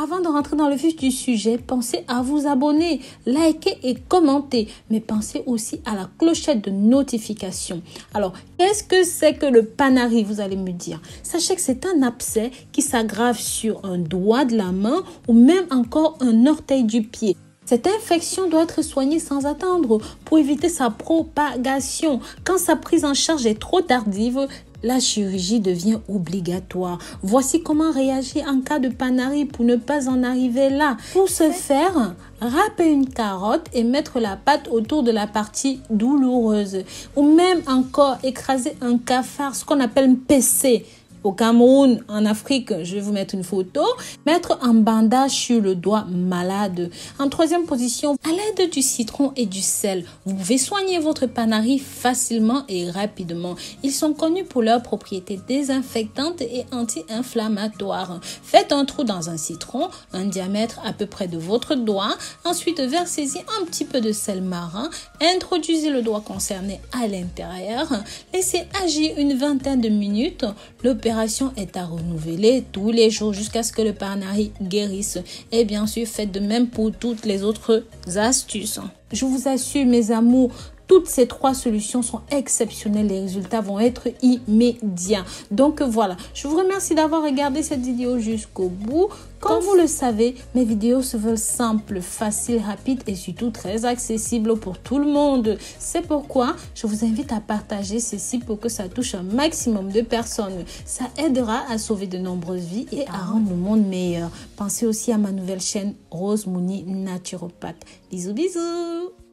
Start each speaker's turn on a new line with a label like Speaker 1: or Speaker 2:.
Speaker 1: Avant de rentrer dans le vif du sujet, pensez à vous abonner, liker et commenter. Mais pensez aussi à la clochette de notification. Alors, qu'est-ce que c'est que le Panari, vous allez me dire? Sachez que c'est un abcès qui s'aggrave sur un doigt de la main ou même encore un orteil du pied. Cette infection doit être soignée sans attendre pour éviter sa propagation. Quand sa prise en charge est trop tardive, la chirurgie devient obligatoire. Voici comment réagir en cas de Panari pour ne pas en arriver là. Pour ce faire, râper une carotte et mettre la pâte autour de la partie douloureuse. Ou même encore écraser un cafard, ce qu'on appelle un PC. Au Cameroun, en Afrique, je vais vous mettre une photo. Mettre un bandage sur le doigt malade. En troisième position, à l'aide du citron et du sel, vous pouvez soigner votre Panari facilement et rapidement. Ils sont connus pour leurs propriétés désinfectantes et anti-inflammatoires. Faites un trou dans un citron, un diamètre à peu près de votre doigt. Ensuite, versez-y un petit peu de sel marin. Introduisez le doigt concerné à l'intérieur. Laissez agir une vingtaine de minutes. L'opération est à renouveler tous les jours jusqu'à ce que le Panari guérisse. Et bien sûr, faites de même pour toutes les autres astuces. Je vous assure, mes amours, toutes ces trois solutions sont exceptionnelles. Les résultats vont être immédiats. Donc voilà, je vous remercie d'avoir regardé cette vidéo jusqu'au bout. Comme vous le savez, mes vidéos se veulent simples, faciles, rapides et surtout très accessibles pour tout le monde. C'est pourquoi je vous invite à partager ceci pour que ça touche un maximum de personnes. Ça aidera à sauver de nombreuses vies et à rendre le monde meilleur. Pensez aussi à ma nouvelle chaîne Rose Mouni Naturopathe. Bisous, bisous!